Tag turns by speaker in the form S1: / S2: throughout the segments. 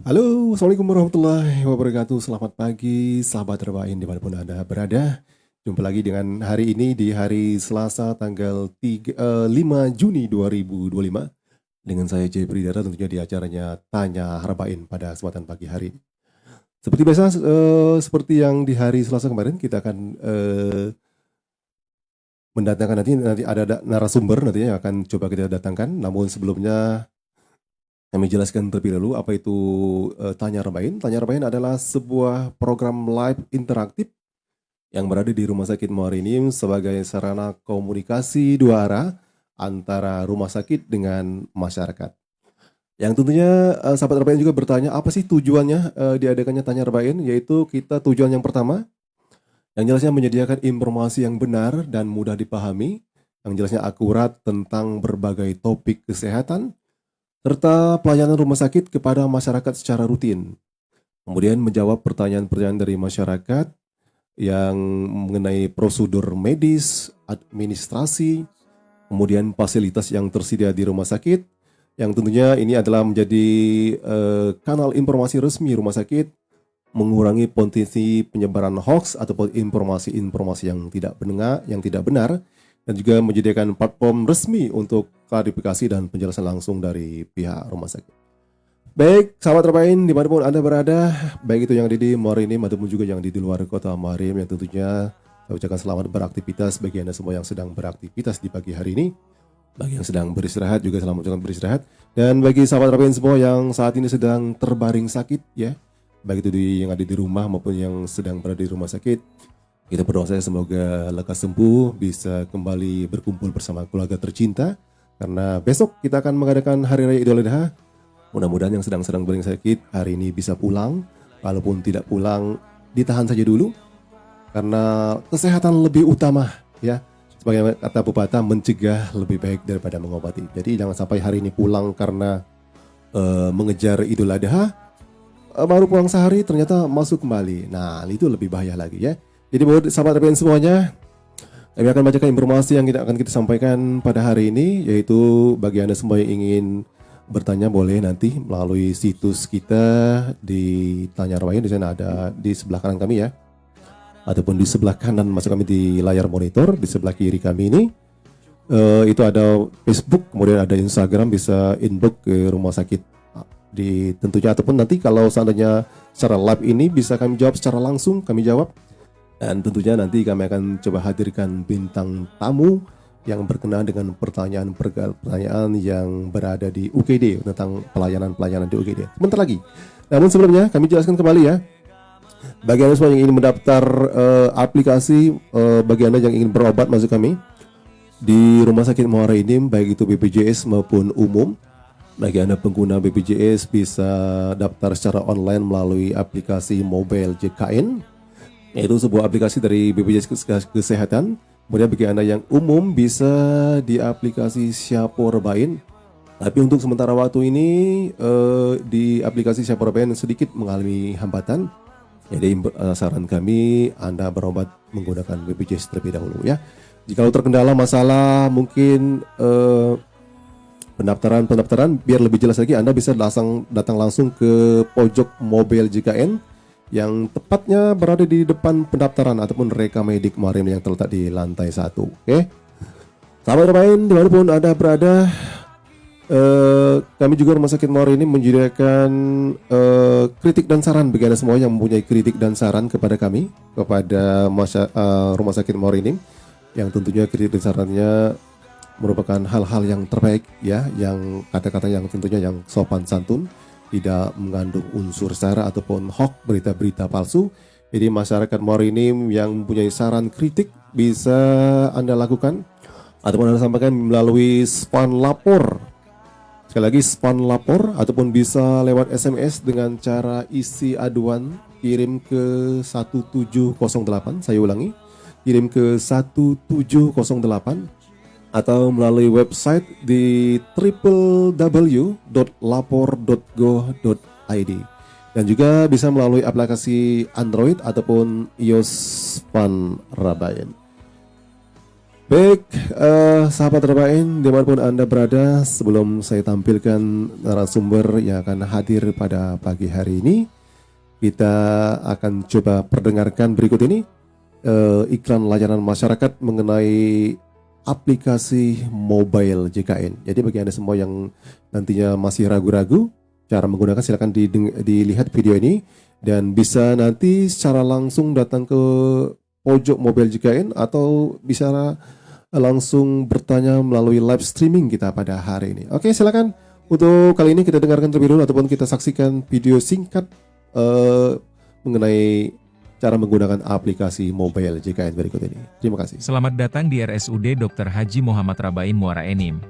S1: Halo, Assalamualaikum warahmatullahi wabarakatuh. Selamat pagi, sahabat terbaik dimanapun Anda berada. Jumpa lagi dengan hari ini di hari Selasa tanggal 5 Juni 2025. Dengan saya Jay Pridara tentunya di acaranya Tanya Harbain pada kesempatan pagi hari ini. Seperti biasa, seperti yang di hari Selasa kemarin, kita akan mendatangkan nanti ada narasumber nantinya yang akan coba kita datangkan. Namun sebelumnya kami jelaskan terlebih dahulu apa itu Tanya Rebain. Tanya Rebain adalah sebuah program live interaktif yang berada di Rumah Sakit Muarrinim sebagai sarana komunikasi dua arah antara rumah sakit dengan masyarakat. Yang tentunya sahabat Rebain juga bertanya apa sih tujuannya diadakannya Tanya Rebain, yaitu kita tujuan yang pertama yang jelasnya menyediakan informasi yang benar dan mudah dipahami, yang jelasnya akurat tentang berbagai topik kesehatan serta pelayanan rumah sakit kepada masyarakat secara rutin. Kemudian menjawab pertanyaan-pertanyaan dari masyarakat yang mengenai prosedur medis, administrasi, kemudian fasilitas yang tersedia di rumah sakit, yang tentunya ini adalah menjadi kanal informasi resmi rumah sakit, mengurangi potensi penyebaran hoax ataupun informasi-informasi yang tidak benar, dan juga menyediakan platform resmi untuk klarifikasi dan penjelasan langsung dari pihak rumah sakit. Baik, sahabat terbaik dimanapun Anda berada, baik itu yang ada di Muarrinim ataupun juga yang di luar kota Muarrinim, yang tentunya saya ucapkan selamat beraktivitas bagi Anda semua yang sedang beraktivitas di pagi hari ini. Bagi yang sedang beristirahat juga selamat ucapkan beristirahat. Dan bagi sahabat terbaik semua yang saat ini sedang terbaring sakit ya, baik itu yang ada di rumah maupun yang sedang berada di rumah sakit, kita berdoa saja semoga lekas sembuh, bisa kembali berkumpul bersama keluarga tercinta. Karena besok kita akan mengadakan Hari Raya Idul Adha. Mudah-mudahan yang sedang berbaring sakit hari ini bisa pulang. Kalaupun tidak pulang, ditahan saja dulu. Karena kesehatan lebih utama ya. Sebagai kata pepatah, mencegah lebih baik daripada mengobati. Jadi jangan sampai hari ini pulang karena mengejar Idul Adha, baru pulang sehari ternyata masuk kembali. Nah, itu lebih bahaya lagi ya. Jadi buat sahabat RPN semuanya, kami akan bacakan informasi yang akan kita sampaikan pada hari ini, yaitu bagi Anda semua yang ingin bertanya boleh nanti melalui situs kita di Tanya Arwain. Di sana ada di sebelah kanan kami ya, ataupun di sebelah kanan masuk kami di layar monitor, di sebelah kiri kami ini itu ada Facebook, kemudian ada Instagram, bisa inbox ke rumah sakit di tentunya, ataupun nanti kalau seandainya secara live ini bisa kami jawab secara langsung, kami jawab. Dan tentunya nanti kami akan coba hadirkan bintang tamu yang berkenaan dengan pertanyaan yang berada di UGD tentang pelayanan-pelayanan di UGD. Sebentar lagi. Namun sebelumnya kami jelaskan kembali ya, bagi Anda semua yang ingin mendaftar aplikasi, bagi Anda yang ingin berobat masuk kami di Rumah Sakit Muarrinim, baik itu BPJS maupun umum. Bagi Anda pengguna BPJS bisa daftar secara online melalui aplikasi mobile JKN, yaitu sebuah aplikasi dari BPJS Kesehatan. Kemudian bagi Anda yang umum bisa di aplikasi Syapo Rebain. Tapi untuk sementara waktu ini di aplikasi Syapo Rebain sedikit mengalami hambatan. Jadi saran kami Anda berobat menggunakan BPJS terlebih dahulu ya. Jika terkendala masalah mungkin pendaftaran biar lebih jelas lagi, Anda bisa datang langsung ke pojok mobile JKN yang tepatnya berada di depan pendaftaran ataupun reka medik Muarrinim yang terletak di lantai 1. Oke. Sahabat Rebain dimanapun Anda berada, kami juga Rumah Sakit Muarrinim menyediakan kritik dan saran bagi Anda semua yang mempunyai kritik dan saran kepada kami, kepada Rumah Sakit Muarrinim, yang tentunya kritik dan sarannya merupakan hal-hal yang terbaik ya, yang kata-kata yang tentunya yang sopan santun, tidak mengandung unsur sara ataupun hoax, berita-berita palsu. Jadi masyarakat Muarrinim yang mempunyai saran kritik bisa Anda lakukan ataupun Anda sampaikan melalui spam lapor. Sekali lagi spam lapor, ataupun bisa lewat SMS dengan cara isi aduan kirim ke 1708. Saya ulangi, kirim ke 1708 atau melalui website di www.lapor.go.id, dan juga bisa melalui aplikasi Android ataupun iOS Pan Rabayan. Baik, sahabat terbaik dimanapun Anda berada, sebelum saya tampilkan narasumber yang akan hadir pada pagi hari ini, kita akan coba perdengarkan berikut ini iklan layanan masyarakat mengenai aplikasi mobile JKN. Jadi bagi Anda semua yang nantinya masih ragu-ragu cara menggunakan, silakan dilihat video ini dan bisa nanti secara langsung datang ke pojok mobile JKN atau bisa langsung bertanya melalui live streaming kita pada hari ini. Oke, silakan. Untuk kali ini kita dengarkan terlebih dulu ataupun kita saksikan video singkat mengenai cara menggunakan aplikasi mobile JKN berikut ini. Terima kasih.
S2: Selamat datang di RSUD Dr. Haji Muhammad Rabain Muara Enim.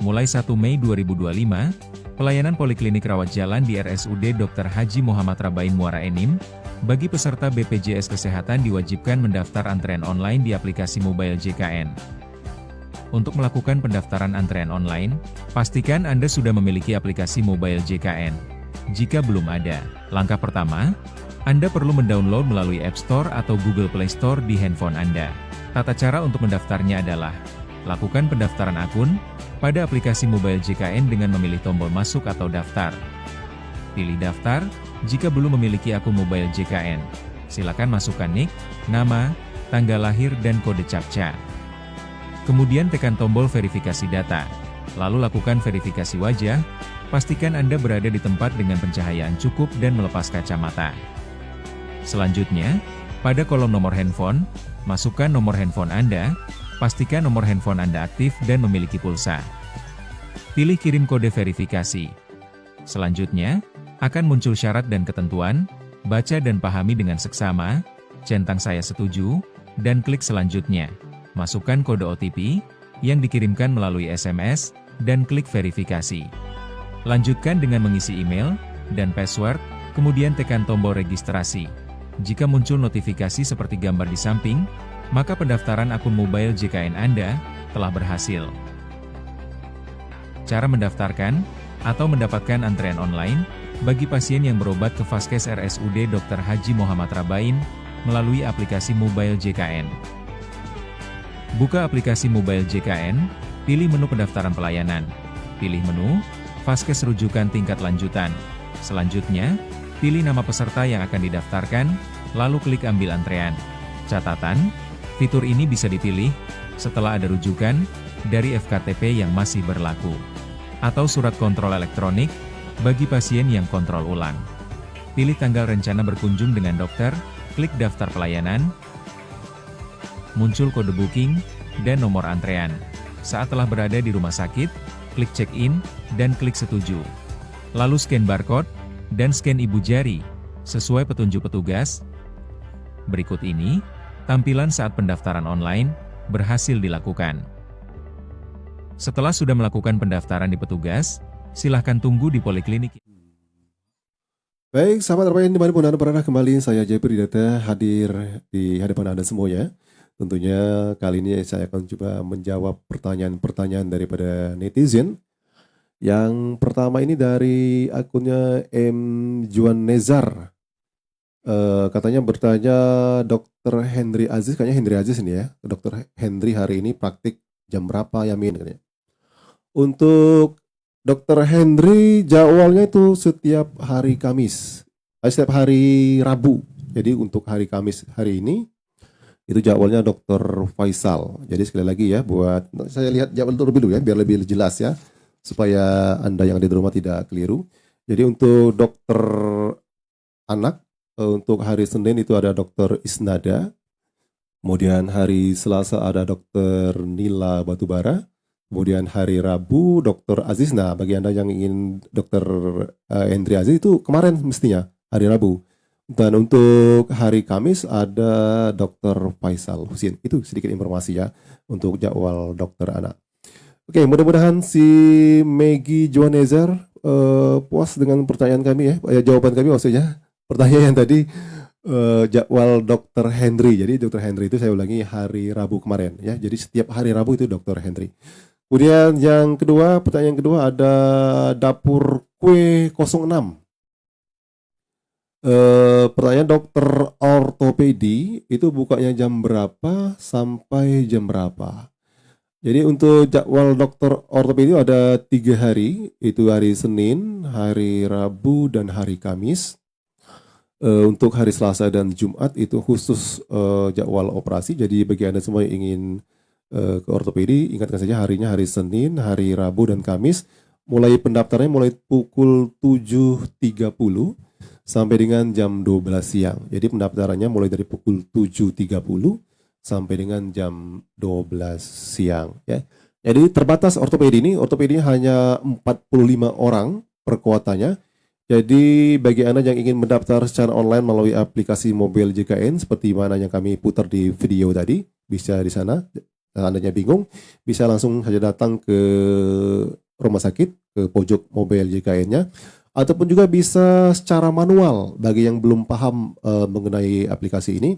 S2: Mulai 1 Mei 2025, pelayanan poliklinik rawat jalan di RSUD Dr. Haji Muhammad Rabain Muara Enim bagi peserta BPJS Kesehatan diwajibkan mendaftar antrean online di aplikasi mobile JKN. Untuk melakukan pendaftaran antrean online, pastikan Anda sudah memiliki aplikasi mobile JKN. Jika belum ada, langkah pertama, Anda perlu mendownload melalui App Store atau Google Play Store di handphone Anda. Tata cara untuk mendaftarnya adalah, lakukan pendaftaran akun pada aplikasi mobile JKN dengan memilih tombol masuk atau daftar. Pilih daftar. Jika belum memiliki akun mobile JKN, silakan masukkan NIK, nama, tanggal lahir dan kode CAPTCHA. Kemudian tekan tombol verifikasi data. Lalu lakukan verifikasi wajah. Pastikan Anda berada di tempat dengan pencahayaan cukup dan melepas kacamata. Selanjutnya, pada kolom nomor handphone, masukkan nomor handphone Anda. Pastikan nomor handphone Anda aktif dan memiliki pulsa. Pilih kirim kode verifikasi. Selanjutnya, akan muncul syarat dan ketentuan, baca dan pahami dengan seksama, centang saya setuju, dan klik selanjutnya. Masukkan kode OTP, yang dikirimkan melalui SMS, dan klik verifikasi. Lanjutkan dengan mengisi email, dan password, kemudian tekan tombol registrasi. Jika muncul notifikasi seperti gambar di samping, maka pendaftaran akun mobile JKN Anda telah berhasil. Cara mendaftarkan, atau mendapatkan antrean online, bagi pasien yang berobat ke Vaskes RSUD Dr. Haji Muhammad Rabain, melalui aplikasi mobile JKN. Buka aplikasi mobile JKN, pilih menu pendaftaran pelayanan. Pilih menu, Vaskes rujukan tingkat lanjutan. Selanjutnya, pilih nama peserta yang akan didaftarkan, lalu klik ambil antrean. Catatan, fitur ini bisa dipilih, setelah ada rujukan, dari FKTP yang masih berlaku, atau surat kontrol elektronik, bagi pasien yang kontrol ulang. Pilih tanggal rencana berkunjung dengan dokter, klik daftar pelayanan, muncul kode booking, dan nomor antrean. Saat telah berada di rumah sakit, klik check-in, dan klik setuju. Lalu scan barcode, dan scan ibu jari, sesuai petunjuk petugas. Berikut ini, tampilan saat pendaftaran online, berhasil dilakukan. Setelah sudah melakukan pendaftaran di petugas, silahkan tunggu di poliklinik.
S1: Baik, sahabat terbaik dimanapun Anda berada, kembali saya Jepri Data hadir di hadapan Anda semuanya. Tentunya kali ini saya akan coba menjawab pertanyaan-pertanyaan daripada netizen. Yang pertama ini dari akunnya M. Juan Nezar. Katanya bertanya Dr. Henry Aziz, kayaknya Henry Aziz ini ya. Dr. Henry hari ini praktik jam berapa ya Min? Untuk Dr. Henry jadwalnya itu setiap hari Kamis, setiap hari Rabu. Jadi untuk hari Kamis hari ini itu jadwalnya Dr. Faisal. Jadi sekali lagi ya, buat saya lihat jadwal terlebih dulu ya, biar lebih jelas ya, supaya Anda yang ada di rumah tidak keliru. Jadi untuk dokter anak, untuk hari Senin itu ada Dr. Isnada. Kemudian hari Selasa ada Dr. Nila Batubara. Kemudian hari Rabu Dr. Aziz. Nah, bagi Anda yang ingin Dr. Henry Aziz itu kemarin mestinya hari Rabu. Dan untuk hari Kamis ada Dr. Faisal Husin. Itu sedikit informasi ya untuk jadwal dokter anak. Oke, mudah-mudahan si Maggie Joanezer puas dengan pertanyaan kami ya, jawaban kami maksudnya. Pertanyaan yang tadi jadwal Dr. Henry. Jadi Dr. Henry itu saya ulangi hari Rabu kemarin ya. Jadi setiap hari Rabu itu Dr. Henry. Kemudian yang kedua, pertanyaan kedua ada Dapur Kue 06. Pertanyaan dokter ortopedi itu bukanya jam berapa sampai jam berapa? Jadi untuk jadwal dokter ortopedi ada 3 hari, itu hari Senin, hari Rabu, dan hari Kamis. Untuk hari Selasa dan Jumat itu khusus jadwal operasi. Jadi bagi Anda semua yang ingin ke ortopedi, ingatkan saja harinya hari Senin, hari Rabu, dan Kamis. Mulai pendaftarannya mulai pukul 7.30 sampai dengan jam 12 siang. Jadi pendaftarannya mulai dari pukul 7.30 sampai dengan jam 12 siang. Ya. Jadi terbatas ortopedi ini, ortopedinya hanya 45 orang per kuotanya. Jadi bagi Anda yang ingin mendaftar secara online melalui aplikasi mobil JKN seperti mana yang kami putar di video tadi, bisa di sana. Andanya bingung, bisa langsung saja datang ke rumah sakit, ke pojok mobil JKN-nya, ataupun juga bisa secara manual bagi yang belum paham mengenai aplikasi ini.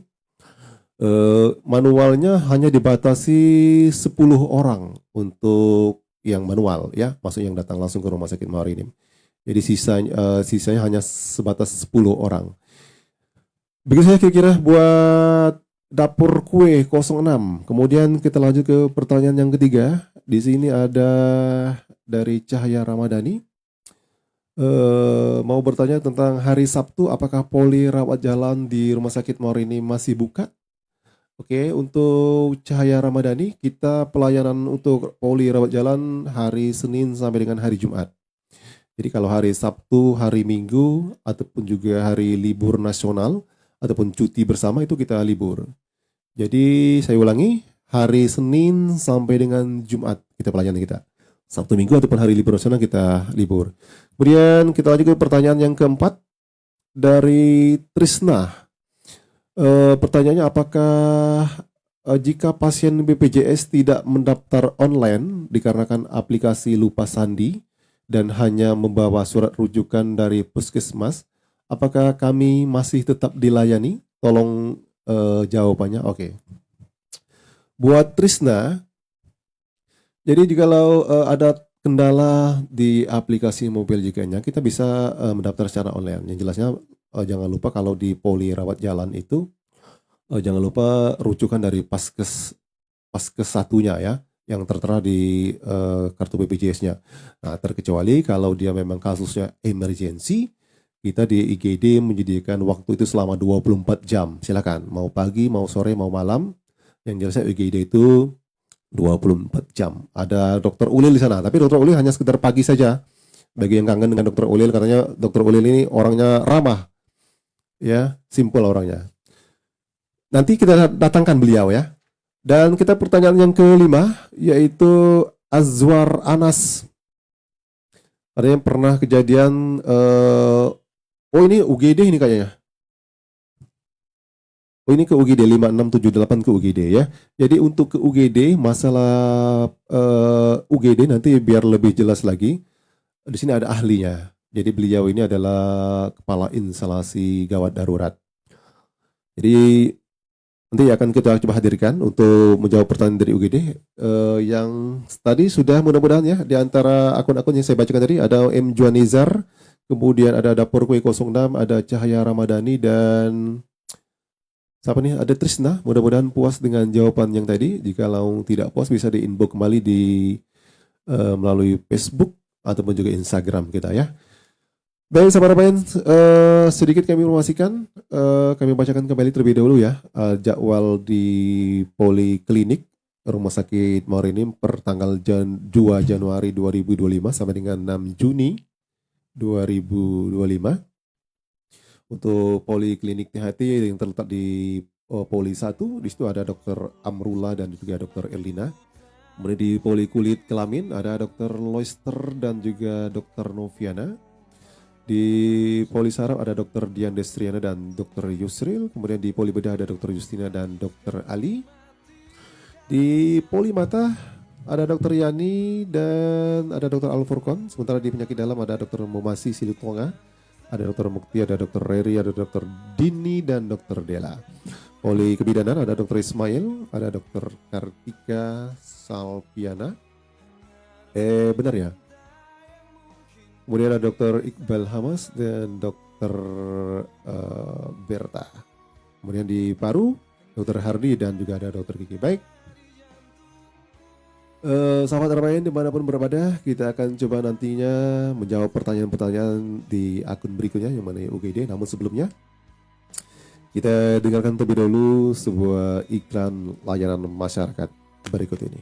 S1: Manualnya hanya dibatasi 10 orang untuk yang manual ya, maksudnya yang datang langsung ke rumah sakit Mawar ini. Jadi sisanya hanya sebatas 10 orang. Begitu saya kira-kira buat dapur kue 06. Kemudian kita lanjut ke pertanyaan yang ketiga. Di sini ada dari Cahaya Ramadhani. Mau bertanya tentang hari Sabtu, apakah poli rawat jalan di Rumah Sakit Mawar ini masih buka? Oke, untuk Cahaya Ramadhani, kita pelayanan untuk poli rawat jalan hari Senin sampai dengan hari Jumat. Jadi kalau hari Sabtu, hari Minggu, ataupun juga hari libur nasional, ataupun cuti bersama itu kita libur. Jadi saya ulangi, hari Senin sampai dengan Jumat kita pelayanan kita. Sabtu Minggu ataupun hari libur nasional kita libur. Kemudian kita lanjut ke pertanyaan yang keempat dari Trisna. Pertanyaannya, apakah jika pasien BPJS tidak mendaftar online dikarenakan aplikasi lupa sandi dan hanya membawa surat rujukan dari puskesmas, apakah kami masih tetap dilayani? Tolong jawabannya. Oke. Buat Trisna, jadi jikalau ada kendala di aplikasi mobil JKN-nya, kita bisa mendaftar secara online. Yang jelasnya jangan lupa kalau di poli rawat jalan itu jangan lupa rujukan dari paskes satunya ya, yang tertera di kartu BPJS-nya. Nah, terkecuali kalau dia memang kasusnya emergency, kita di IGD menyediakan waktu itu selama 24 jam. Silakan, mau pagi, mau sore, mau malam. Yang jelasnya IGD itu 24 jam. Ada dokter Ulil di sana, tapi dokter Ulil hanya sekedar pagi saja. Bagi yang kangen dengan dokter Ulil, katanya dokter Ulil ini orangnya ramah. Ya, simple orangnya. Nanti kita datangkan beliau ya. Dan kita pertanyaan yang kelima, yaitu Azwar Anas. Ada yang pernah kejadian, oh ini UGD ini kayaknya. Oh ini ke UGD 5678 ke UGD ya. Jadi untuk ke UGD, masalah UGD nanti biar lebih jelas lagi. Di sini ada ahlinya. Jadi beliau ini adalah kepala instalasi gawat darurat. Jadi nanti akan kita coba hadirkan untuk menjawab pertanyaan dari UGD. Yang tadi sudah mudah-mudahan ya, di antara akun-akun yang saya bacakan tadi ada M. Juanizar, kemudian ada Dapur Kue 06, ada Cahaya Ramadhani, dan siapa nih? Ada Trisna. Mudah-mudahan puas dengan jawaban yang tadi. Jikalau tidak puas bisa di-inbox kembali di melalui Facebook ataupun juga Instagram kita ya. Baik sahabat Rabain, sedikit kami informasikan, kami bacakan kembali terlebih dahulu ya jadwal di Poliklinik Rumah Sakit Mawar ini per tanggal 2 Januari 2025 sampai dengan 6 Juni 2025. Untuk Poliklinik THT yang terletak di Poli 1, di situ ada Dr. Amrullah dan juga Dr. Erlina. Kemudian di Poli Kulit Kelamin ada Dr. Loister dan juga Dr. Noviana. Di Poli Saraf ada Dr. Dian Destriana dan Dr. Yusril. Kemudian di Poli Bedah ada Dr. Justina dan Dr. Ali. Di Poli Mata ada Dr. Yani dan ada Dr. Alfurkon. Sementara di penyakit dalam ada Dr. Momasi Silutonga, ada Dr. Mukti, ada Dr. Reri, ada Dr. Dini dan Dr. Dela. Poli Kebidanan ada Dr. Ismail, ada Dr. Kartika Salpiana. Benar ya? Kemudian ada Dr. Iqbal Hamas dan Dr. Dr. Berta. Kemudian di paru Dr. Hardi dan juga ada Dr. Kiki. Baik, sahabat Ramayana dimanapun berada, kita akan coba nantinya menjawab pertanyaan-pertanyaan di akun berikutnya yang mana UGD. Namun sebelumnya kita dengarkan terlebih dahulu sebuah iklan layanan masyarakat berikut ini.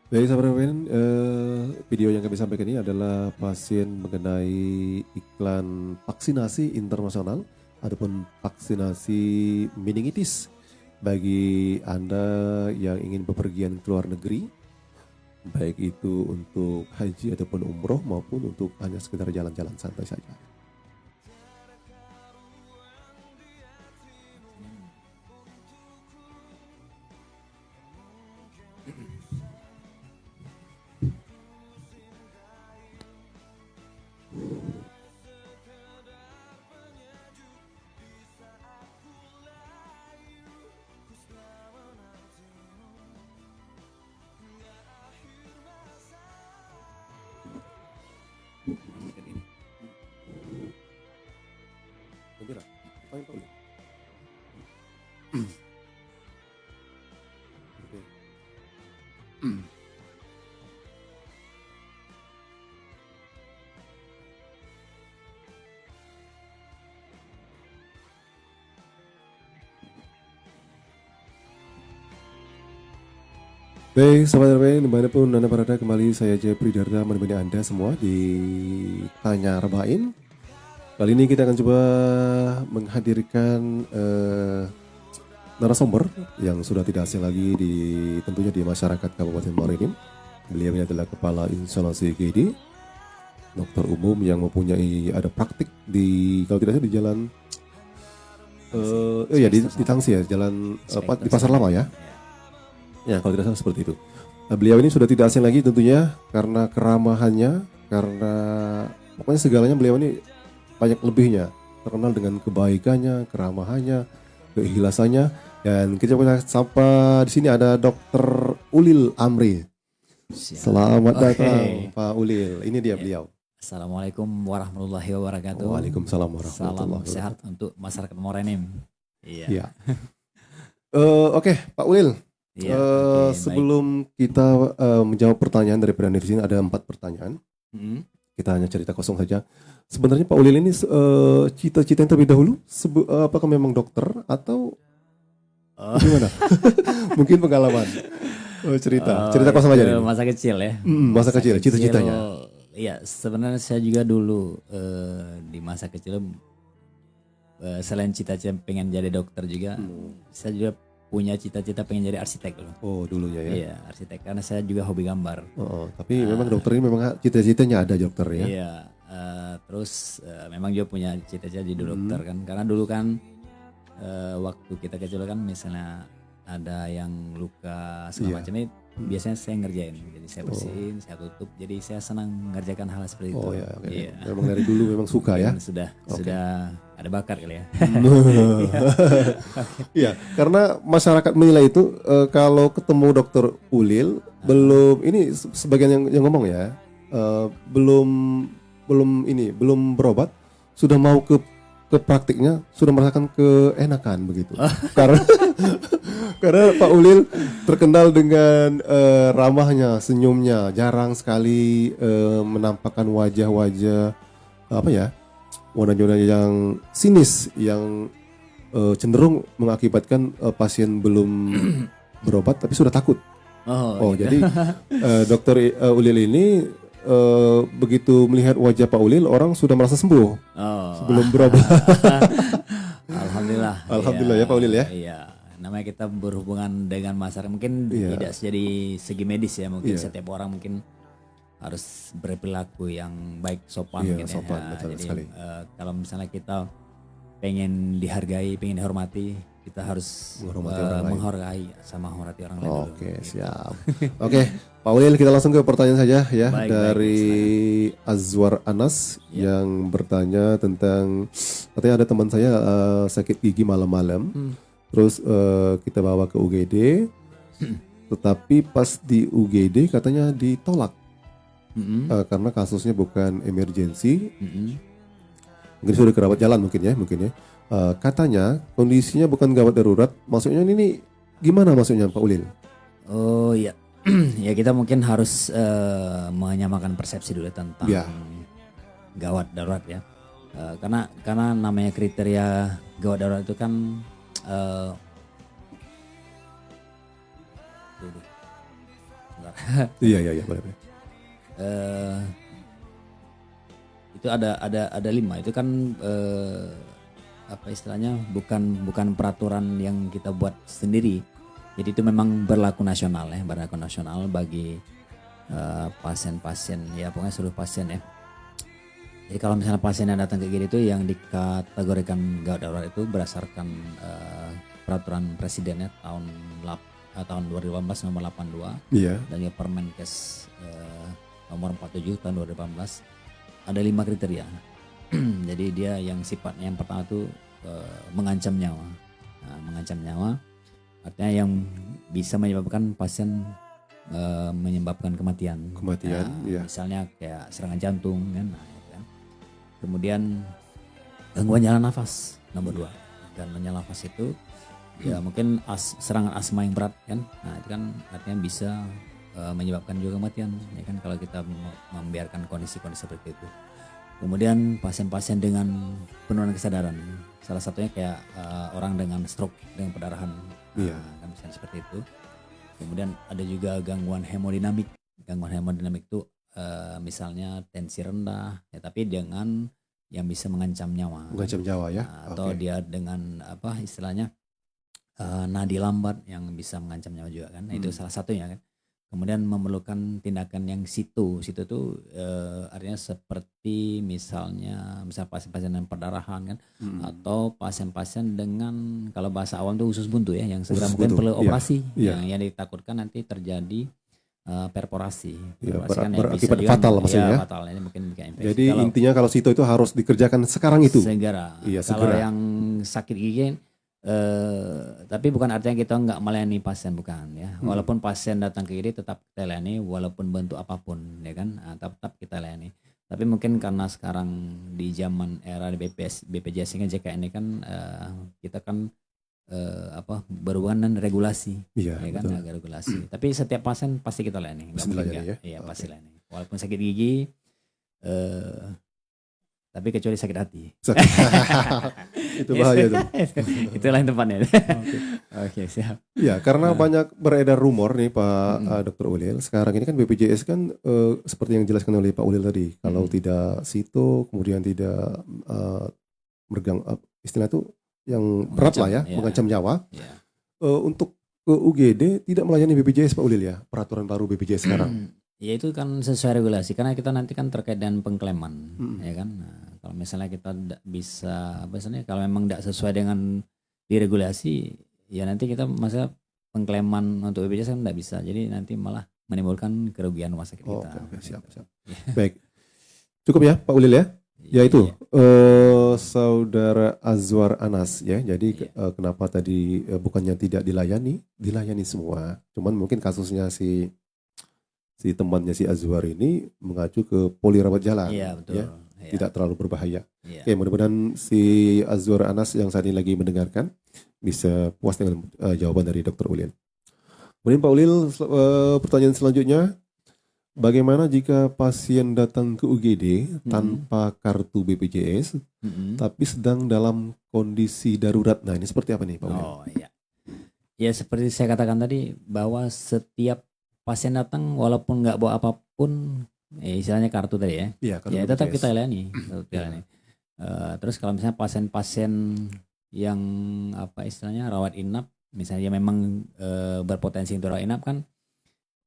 S1: Baik sahabat Ramayana, video yang kami sampaikan ini adalah pasien mengenai iklan vaksinasi internasional ataupun vaksinasi meningitis bagi Anda yang ingin bepergian ke luar negeri, baik itu untuk haji ataupun umroh maupun untuk hanya sekedar jalan-jalan santai saja. Baik, sahabat RP, dimanapun Anda berada, kembali saya Jepri Darda menemani Anda semua di Tanya Rebain. Kali ini kita akan coba menghadirkan narasumber yang sudah tidak asing lagi tentunya di masyarakat Kabupaten Muara Enim. Beliau adalah Kepala Instalasi GD, dokter umum yang mempunyai ada praktik di, kalau tidak salah di jalan di Tangsi ya, jalan di Pasar Lama ya. Ya, kalau tidak salah seperti itu. Nah, beliau ini sudah tidak asing lagi tentunya karena keramahannya, karena pokoknya segalanya beliau ini banyak lebihnya. Terkenal dengan kebaikannya, keramahannya, keikhlasannya. Dan kita punya sapa di sini ada Dr. Ulil Amri. Selamat datang Pak Ulil. Ini dia beliau.
S3: Assalamualaikum warahmatullahi wabarakatuh.
S1: Waalaikumsalam warahmatullahi wabarakatuh.
S3: Salam sehat untuk masyarakat Muara Enim. Iya.
S1: Oke, Pak Ulil.
S3: Iya,
S1: sebelum kita menjawab pertanyaan dari pendengar di sini, ada 4 pertanyaan. Kita hanya cerita kosong saja. Sebenarnya Pak Ulil ini cita-cita yang terlebih dahulu, apakah memang dokter atau gimana? Mungkin pengalaman. Cerita kosong aja.
S3: Masa kecil ya.
S1: Masa kecil, cita-citanya.
S3: Iya, sebenarnya saya juga dulu di masa kecil selain cita-cita pengen jadi dokter juga, saya juga punya cita-cita pengen jadi arsitek loh. Oh, dulunya ya. Iya, arsitek karena saya juga hobi gambar.
S1: Tapi memang dokter ini memang cita-citanya ada dokter ya.
S3: Iya, terus memang juga punya cita-cita jadi dokter kan. Karena dulu kan waktu kita kecil kan misalnya ada yang luka segala macam ini biasanya saya ngerjain. Jadi saya bersihin, saya tutup. Jadi saya senang mengerjakan hal seperti itu.
S1: Iya. Memang dari dulu memang suka ya.
S3: Sudah ada bakat kali ya.
S1: Iya, karena masyarakat menilai itu kalau ketemu dokter Ulil belum ini sebagian yang ngomong ya, belum berobat sudah mau ke praktiknya, sudah merasakan keenakan begitu. Karena Pak Ulil terkenal dengan ramahnya, senyumnya, jarang sekali menampakkan wajah-wajah apa ya, warna yang sinis, yang cenderung mengakibatkan pasien belum berobat tapi sudah takut. Oh,
S3: gitu.
S1: jadi Dokter Ulil ini begitu melihat wajah Pak Ulil, orang sudah merasa sembuh sebelum berobat.
S3: Alhamdulillah.
S1: Alhamdulillah ya Pak Ulil ya.
S3: Iya, namanya kita berhubungan dengan masyarakat mungkin
S1: Iya.
S3: tidak jadi segi medis ya, mungkin
S1: Iya.
S3: setiap orang mungkin harus berperilaku yang baik, sopan
S1: Iya,
S3: gitu ya.
S1: sopan,
S3: Nah,
S1: betul
S3: jadi
S1: sekali.
S3: kalau misalnya kita pengen dihargai, pengen dihormati, kita harus
S1: Menghormati orang lain.
S3: menghargai sama hormati orang lain dulu.
S1: Oke, siap. Oke, Pak Ulil, kita langsung ke pertanyaan saja ya
S3: Baik,
S1: dari Azwar Anas yang bertanya tentang, katanya ada teman saya sakit gigi malam-malam, terus kita bawa ke UGD, tetapi pas di UGD katanya ditolak karena kasusnya bukan emergensi, mungkin sudah kerawat jalan mungkin ya. Katanya kondisinya bukan gawat darurat, maksudnya ini gimana maksudnya Pak Ulil?
S3: Oh iya, ya kita mungkin harus menyamakan persepsi dulu tentang
S1: Ya.
S3: gawat darurat ya. Karena namanya kriteria gawat darurat itu kan duduk. Sebentar.
S1: Iya, boleh.
S3: Itu ada 5 itu kan apa istilahnya bukan peraturan yang kita buat sendiri, jadi itu memang berlaku nasional bagi pasien-pasien ya, pokoknya seluruh pasien ya. Jadi kalau misalnya pasien yang datang ke GD itu yang dikategorikan gawat darurat itu berdasarkan peraturan presiden ya tahun 2018 nomor 82
S1: Iya.
S3: dan juga Permenkes nomor 47 tahun 2018. Ada 5 kriteria. Jadi dia yang sifatnya yang pertama itu mengancam nyawa. Nah, mengancam nyawa artinya yang bisa menyebabkan pasien menyebabkan kematian.
S1: Kematian,
S3: Nah,
S1: iya.
S3: misalnya kayak serangan jantung kan. Nah, gitu kan. Kemudian gangguan jalan nafas nomor 2. Gangguan jalan nafas itu ya mungkin serangan asma yang berat kan. Nah, itu kan artinya bisa menyebabkan juga kematian ya kan kalau kita membiarkan kondisi-kondisi seperti itu. Kemudian pasien-pasien dengan penurunan kesadaran, salah satunya kayak orang dengan stroke dengan perdarahan,
S1: Iya.
S3: kan misalnya seperti itu. Kemudian ada juga gangguan hemodinamik. Gangguan hemodinamik itu misalnya tensi rendah, ya tapi dengan yang bisa mengancam nyawa.
S1: Mengancam nyawa ya.
S3: Nah, atau
S1: Oke.
S3: dia dengan apa istilahnya nadi lambat yang bisa mengancam nyawa juga kan. Nah, itu salah satunya kan. Kemudian memerlukan tindakan yang situ itu artinya seperti misal pasien-pasien dengan perdarahan kan, atau pasien-pasien dengan kalau bahasa awam itu usus buntu ya, yang segera
S1: Usus
S3: mungkin
S1: buntu,
S3: perlu
S1: iya,
S3: operasi,
S1: iya.
S3: yang ditakutkan nanti terjadi perforasi.
S1: Iya,
S3: Perforasi kan yang bisa
S1: berakibat
S3: juga,
S1: fatal maksudnya
S3: ya,
S1: ya.
S3: fatal ini mungkin bikin infeksi.
S1: Jadi
S3: Kalau
S1: intinya kalau situ itu harus dikerjakan sekarang itu.
S3: segera.
S1: Iya,
S3: Kalau
S1: segera.
S3: yang sakit gigi tapi bukan artinya kita nggak melayani pasien, bukan ya. Walaupun pasien datang ke GD tetap kita layani walaupun bentuk apapun ya kan. Nah, tetap kita layani. Tapi mungkin karena sekarang di zaman era BPJS ini JKN ini kan kita kan berhubungan dengan regulasi
S1: Iya,
S3: ya kan,
S1: betul.
S3: agak regulasi. Tapi setiap pasien pasti kita layani. Nggak
S1: Pasti
S3: mungkin
S1: layani
S3: nggak.
S1: ya?
S3: Iya,
S1: Oke.
S3: pasti layani. Walaupun sakit gigi tapi kecuali sakit hati.
S1: Itu bahaya tuh.
S3: Itu lain tempatnya. Oke, siap.
S1: Ya, karena banyak beredar rumor nih Pak Dr. Ulil. Sekarang ini kan BPJS kan seperti yang dijelaskan oleh Pak Ulil tadi. Kalau tidak situ, kemudian tidak istilah itu yang berat lah ya,
S3: Mengancam, ya.
S1: mengancam nyawa.
S3: Ya.
S1: Untuk ke UGD tidak melayani BPJS Pak Ulil ya, peraturan baru BPJS sekarang.
S3: Ya itu kan sesuai regulasi karena kita nanti kan terkait dengan pengklaiman ya kan. Nah, kalau misalnya kita tidak bisa kalau memang tidak sesuai dengan diregulasi ya nanti kita masa pengklaiman untuk BPJS kan tidak bisa. Jadi nanti malah menimbulkan kerugian rumah sakit kita.
S1: Oke, siap. Baik. Cukup ya Pak Ulil ya? Ya itu Saudara Azwar Anas ya. Jadi kenapa tadi bukannya tidak dilayani semua. Cuman mungkin kasusnya si temannya si Azwar ini mengacu ke poli rawat jalan.
S3: Iya, betul.
S1: Ya,
S3: Iya.
S1: tidak terlalu berbahaya.
S3: Iya.
S1: Oke, mudah-mudahan si Azwar Anas yang saat ini lagi mendengarkan bisa puas dengan jawaban dari Dr. Ulil. Kemudian Pak Ulil, pertanyaan selanjutnya, bagaimana jika pasien datang ke UGD tanpa kartu BPJS, tapi sedang dalam kondisi darurat? Nah, ini seperti apa nih, Pak Ulil?
S3: Oh iya. Ya seperti saya katakan tadi bahwa setiap pasien datang walaupun nggak bawa apapun, istilahnya kartu tadi ya,
S1: Iya, kartu
S3: ya tetap
S1: BPJS.
S3: kita layani. Tetap kita layani. Terus kalau misalnya pasien-pasien yang apa istilahnya rawat inap, misalnya memang berpotensi untuk rawat inap kan,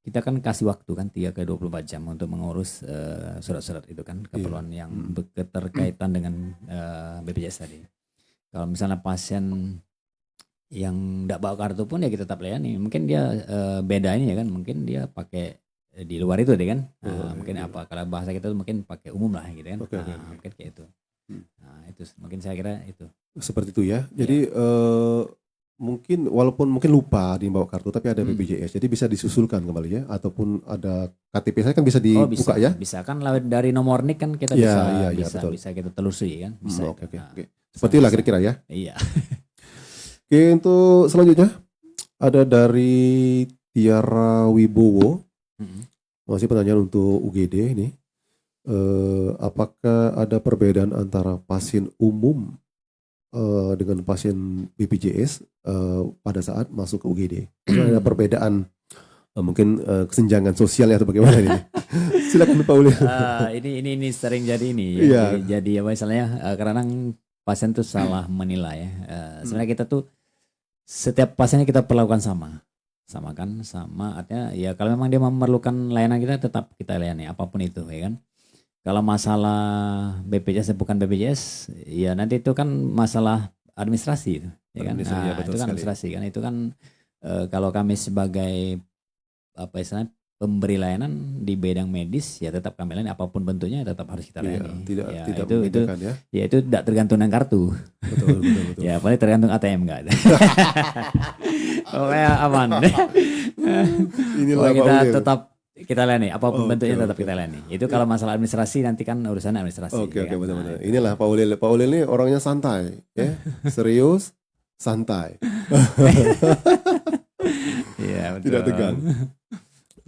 S3: kita kan kasih waktu kan 3 ke 24 jam untuk mengurus surat-surat itu kan, keperluan yang keterkaitan dengan BPJS tadi. Kalau misalnya pasien yang tidak bawa kartu pun ya kita tetap layani. Mungkin dia beda ini ya kan, mungkin dia pakai di luar itu deh kan. Mungkin apa kalau bahasa kita tuh mungkin pakai umum lah gitu kan.
S1: Oke.
S3: Mungkin kayak itu. Nah, itu mungkin saya kira itu.
S1: Seperti itu ya. Jadi mungkin walaupun mungkin lupa dibawa kartu tapi ada BPJS, jadi bisa disusulkan kembali ya, ataupun ada KTP saya kan bisa dibuka ya.
S3: Bisa kan dari nomor NIK kan kita bisa kita telusuri kan. Bisa.
S1: Oke. Seperti itulah kira-kira ya.
S3: Iya.
S1: Oke, untuk selanjutnya ada dari Tiara Wibowo. Masih pertanyaan untuk UGD ini. Apakah ada perbedaan antara pasien umum dengan pasien BPJS pada saat masuk ke UGD? Ada perbedaan mungkin kesenjangan sosial atau bagaimana ini? Silakan Pak Ulil.
S3: Ini sering jadi ini.
S1: Iya.
S3: Jadi apa misalnya kadang pasien tuh salah menilai ya. Sebenarnya kita tuh setiap pasiennya kita perlakukan sama kan, sama artinya ya kalau memang dia memerlukan layanan kita tetap kita layani apapun itu ya kan. Kalau masalah BPJS bukan BPJS ya nanti itu kan masalah administrasi itu ya kan.
S1: Ya,
S3: Itu kan administrasi kan, itu kan kalau kami sebagai apa istilahnya pemberi layanan di bidang medis ya tetap kami layani apapun bentuknya tetap harus kita layani.
S1: Tidak
S3: itu ya itu tidak tergantung dengan kartu.
S1: Betul.
S3: Ya paling tergantung ATM enggak ada. Aman.
S1: Inilah
S3: kita
S1: Pak Ulil.
S3: tetap kita layani apapun bentuknya tetap kita layani. Itu kalau masalah administrasi nanti kan urusan administrasi.
S1: Oke,
S3: kan?
S1: betul. Inilah Pak Ulil. Pak Ulil ini orangnya santai, ya. Serius, santai.
S3: Iya, betul.
S1: Tidak tegang.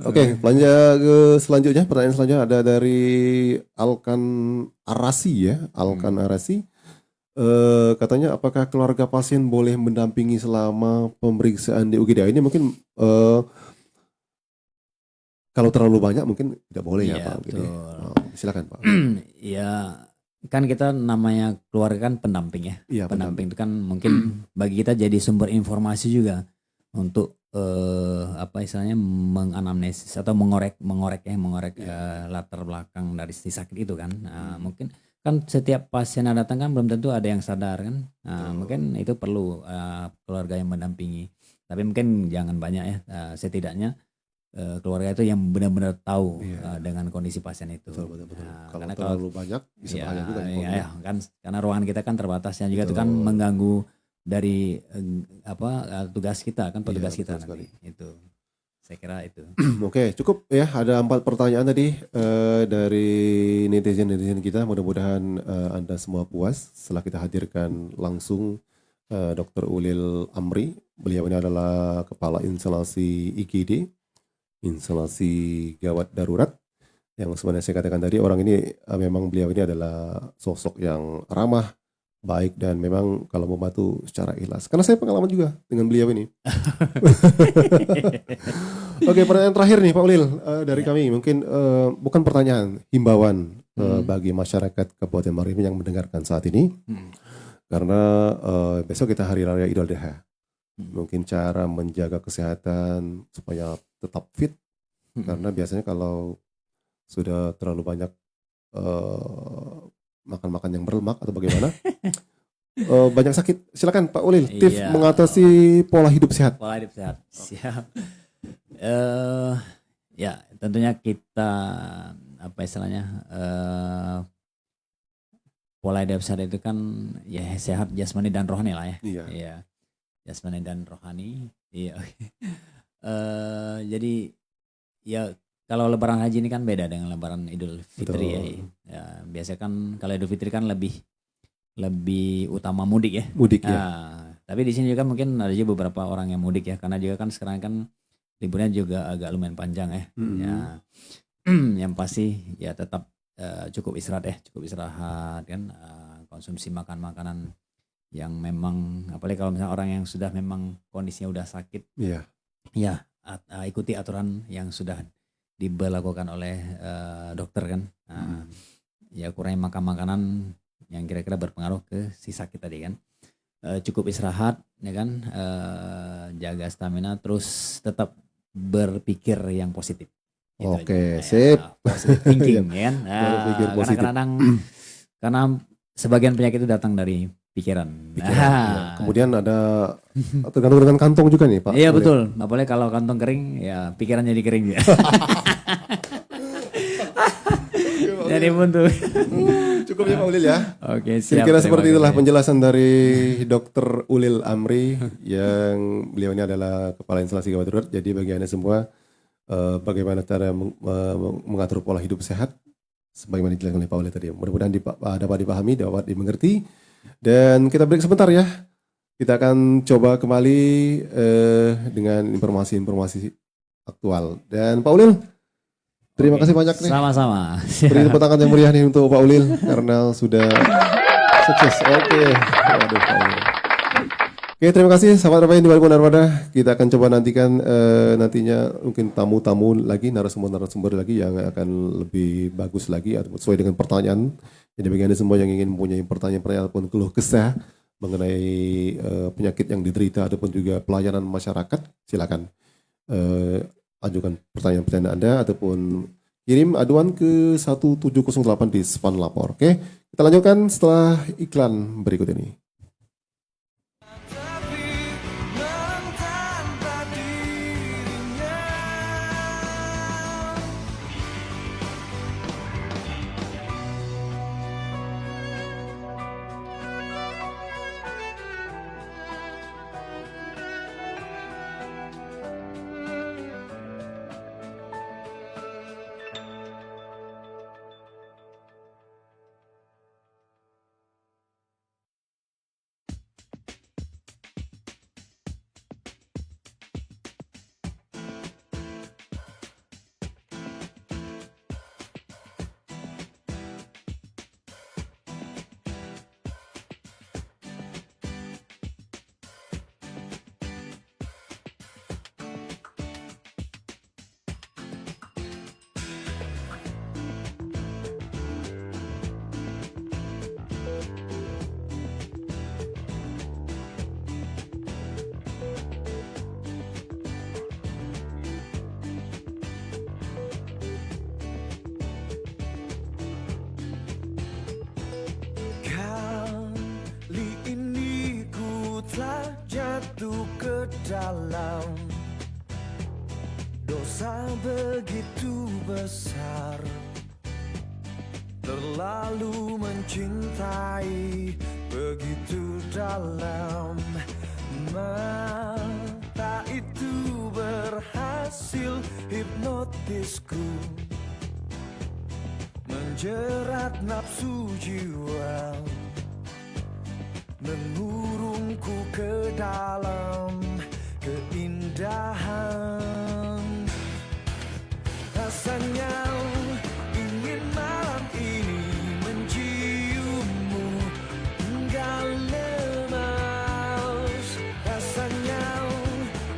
S1: Oke, lanjut ke selanjutnya. Pertanyaan selanjutnya ada dari Alkan Arasi ya. Alkan Arasi. Katanya apakah keluarga pasien boleh mendampingi selama pemeriksaan di UGD? Ini mungkin kalau terlalu banyak mungkin tidak boleh ya Pak. Silakan Pak.
S3: Ya kan kita namanya keluarga kan pendamping ya.
S1: Iya,
S3: pendamping itu kan mungkin bagi kita jadi sumber informasi juga untuk apa istilahnya menganamnesis atau mengorek latar belakang dari si sakit itu kan. Mungkin kan setiap pasien yang datang kan belum tentu ada yang sadar kan. Mungkin itu perlu keluarga yang mendampingi. Tapi mungkin jangan banyak ya. Setidaknya keluarga itu yang benar-benar tahu dengan kondisi pasien itu.
S1: Betul.
S3: Karena
S1: terlalu banyak bisa bahaya juga.
S3: Kan karena ruangan kita kan terbatas yang juga itu kan mengganggu dari tugas kita kan, petugas kita nanti. Itu saya kira itu.
S1: Oke, cukup ya, ada 4 pertanyaan tadi dari netizen kita. Mudah-mudahan Anda semua puas setelah kita hadirkan langsung Dr. Ulil Amri. Beliau ini adalah kepala instalasi IGD, instalasi gawat darurat, yang sebenarnya saya katakan tadi, orang ini memang beliau ini adalah sosok yang ramah, baik, dan memang kalau membantu secara ikhlas. Karena saya pengalaman juga dengan beliau ini. Oke, pertanyaan terakhir nih Pak Ulil dari kami. Mungkin bukan pertanyaan, himbauan bagi masyarakat Kabupaten Marinir yang mendengarkan saat ini. Karena besok kita hari raya Idul Adha. Mungkin cara menjaga kesehatan supaya tetap fit. Karena biasanya kalau sudah terlalu banyak makan-makan yang berlemak atau bagaimana, banyak sakit. Silakan Pak Ulil, tips mengatasi pola hidup sehat.
S3: Pola hidup sehat, siap. Ya tentunya kita apa istilahnya pola hidup sehat itu kan ya sehat jasmani dan rohani lah ya. Iya. Jasmani dan rohani. Iya. Jadi ya kalau Lebaran Haji ini kan beda dengan Lebaran Idul Fitri ya. Biasanya kan kalau Idul Fitri kan lebih utama mudik ya.
S1: Mudik ya.
S3: Tapi di sini juga mungkin ada juga beberapa orang yang mudik ya, karena juga kan sekarang kan liburnya juga agak lumayan panjang ya. Ya. yang pasti ya tetap cukup istirahat kan, konsumsi makanan yang memang, apalagi kalau misalnya orang yang sudah memang kondisinya udah sakit,
S1: Iya.
S3: ya ikuti aturan yang sudah diberlakukan oleh dokter kan. Ya kurangi makan makanan yang kira-kira berpengaruh ke si sakit tadi kan. Cukup istirahat ya kan, jaga stamina, terus tetap berpikir yang positif. Gitu
S1: Oke,
S3: aja.
S1: sip.
S3: Positive thinking ya kan.
S1: Berpikir
S3: Karena
S1: positif.
S3: kadang karena sebagian penyakit itu datang dari pikiran.
S1: Pikiran, ya. Kemudian ada tergantung dengan kantong juga nih Pak.
S3: Iya
S1: Boleh?
S3: betul. Apalagi kalau kantong kering, ya pikiran jadi kering ya. Jadi buntu.
S1: Cukup ya Pak Ulil ya.
S3: Oke, siap.
S1: Kira-kira
S3: terima
S1: seperti itulah
S3: kasih.
S1: penjelasan dari Dr. Ulil Amri yang beliau ini adalah Kepala Instalasi Gawat Darurat. Jadi bagi Anda semua bagaimana cara mengatur pola hidup sehat sebagaimana dijelaskan oleh Pak Ulil tadi. Mudah-mudahan dapat dipahami, dapat dimengerti. Dan kita break sebentar ya. Kita akan coba kembali dengan informasi-informasi aktual. Dan Pak Ulil, terima kasih banyak nih.
S3: Sama-sama.
S1: Beri tepuk tangan yang meriah nih untuk Pak Ulil karena sudah sukses. Oke. Waduh, Pak Ulil. Oke, terima kasih sahabat Rabain di Balik Armada. Kita akan coba nantikan nantinya mungkin tamu-tamu lagi, narasumber lagi yang akan lebih bagus lagi sesuai dengan pertanyaan. Jadi bagi Anda semua yang ingin mempunyai pertanyaan-pertanyaan ataupun keluh kesah mengenai penyakit yang diderita ataupun juga pelayanan masyarakat, silakan ajukan pertanyaan-pertanyaan Anda ataupun kirim aduan ke 1708 di Span Lapor. Oke, kita lanjutkan setelah iklan berikut ini.
S4: dalam dosa begitu besar, terlalu mencintai begitu dalam. Mata itu berhasil hipnotisku, menjerat nafsu jiwa, mengurungku ke dalam keindahan. Rasanya ingin malam ini menciummu hingga lemas. Rasanya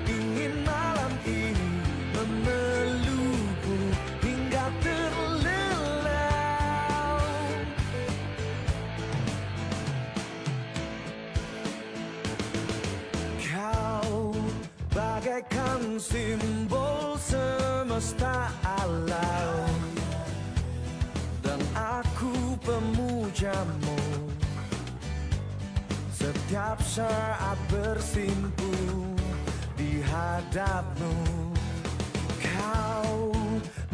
S4: ingin malam ini memelukmu hingga terlelap. Kau bagaikan simbol semesta alam, dan aku pemujamu setiap saat bersimpu di hadapmu. Kau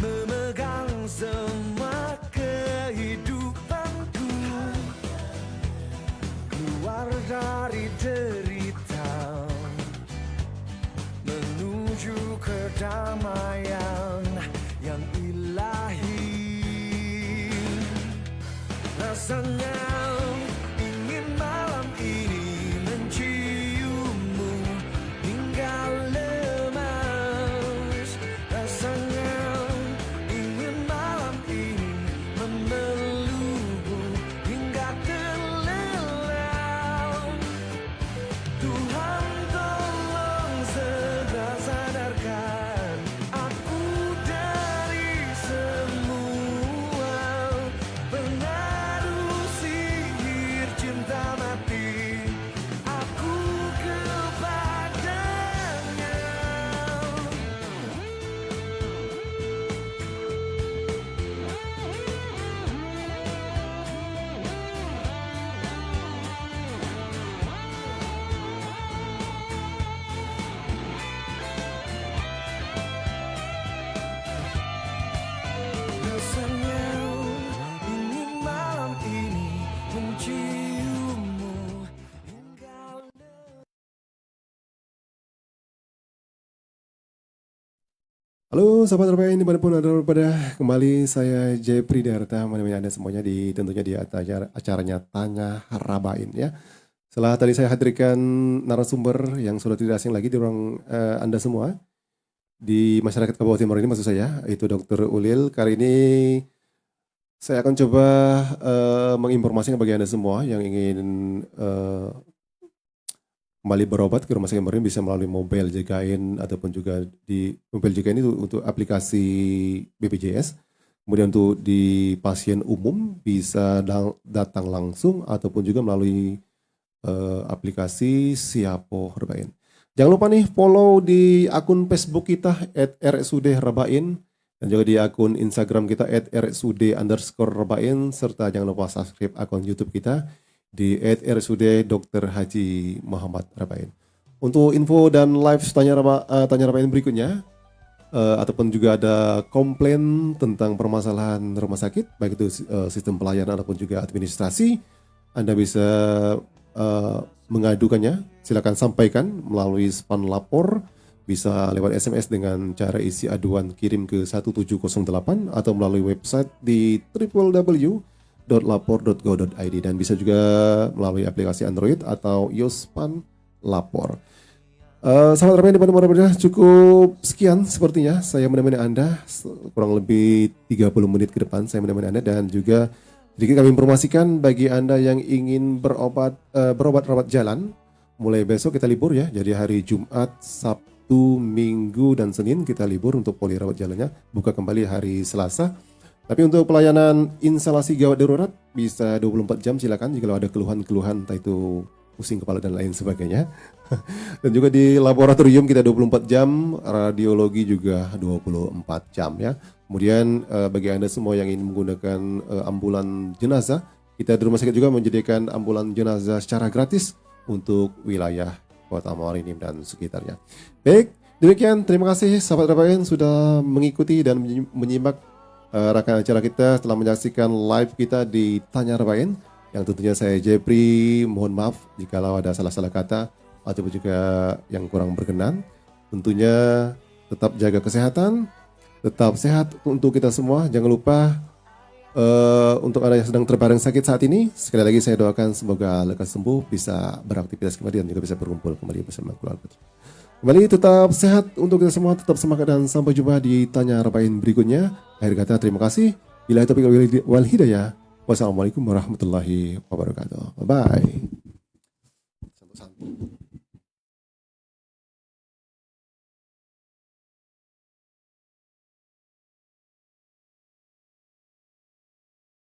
S4: memegang semua kehidupanku, keluar dari derita menuju kedamaian yang ilahi. Rasanya ingin malam ini menciummu hingga lemas. Rasanya ingin
S1: Halo sahabat Rabain dimanapun Anda berada, kembali saya Jepri Darta menemani Anda semuanya tentunya di acaranya Tanya Rabain ya. Setelah tadi saya hadirkan narasumber yang sudah tidak asing lagi di ruang Anda semua di masyarakat Kabupaten Muara ini maksud saya, itu Dr. Ulil. Kali ini saya akan coba menginformasikan bagi Anda semua yang ingin kembali berobat ke rumah sakit Muara ini bisa melalui mobile JKN ataupun juga di mobile JKN itu untuk aplikasi BPJS. Kemudian untuk di pasien umum bisa datang langsung ataupun juga melalui aplikasi Siapo Rebain. Jangan lupa nih follow di akun Facebook kita @rsud_rebain dan juga di akun Instagram kita @rsud_rebain serta jangan lupa subscribe akun YouTube kita di @rsud Dr. Haji Muhammad Rabain. Untuk info dan live tanya Rabain berikutnya ataupun juga ada komplain tentang permasalahan rumah sakit baik itu sistem pelayanan ataupun juga administrasi, Anda bisa mengadukannya. Silakan sampaikan melalui span lapor, bisa lewat SMS dengan cara isi aduan kirim ke 1708 atau melalui website di www.lapor.go.id dan bisa juga melalui aplikasi Android atau iOS Span Lapor. Sahabat Rabain di mana berada, cukup sekian sepertinya saya menemani Anda kurang lebih 30 menit ke depan saya menemani Anda dan juga sedikit kami informasikan bagi Anda yang ingin berobat rawat jalan mulai besok kita libur ya. Jadi hari Jumat, Sabtu, Minggu dan Senin kita libur untuk poli rawat jalannya, buka kembali hari Selasa. Tapi untuk pelayanan instalasi gawat darurat bisa 24 jam silakan jika ada keluhan-keluhan entah itu pusing kepala dan lain sebagainya. Dan juga di laboratorium kita 24 jam, radiologi juga 24 jam ya. Kemudian bagi Anda semua yang ingin menggunakan ambulan jenazah, kita di rumah sakit juga menyediakan ambulan jenazah secara gratis untuk wilayah Kota Muara Enim dan sekitarnya. Baik, demikian terima kasih sahabat Rabain sudah mengikuti dan menyimak rangkaian acara kita setelah menyaksikan live kita di Tanya Rabain yang tentunya saya Jepri mohon maaf jika ada salah-salah kata ataupun juga yang kurang berkenan. Tentunya tetap jaga kesehatan, tetap sehat untuk kita semua. Jangan lupa untuk Anda yang sedang terbaring sakit saat ini, sekali lagi saya doakan semoga lekas sembuh, bisa beraktivitas kembali dan juga bisa berkumpul kembali bersama keluarga. Kembali tetap sehat untuk kita semua, tetap semangat dan sampai jumpa di Tanya Rabain berikutnya. Akhir kata terima kasih. Bila taufiq wal hidayah. Wassalamualaikum warahmatullahi wabarakatuh. Bye bye.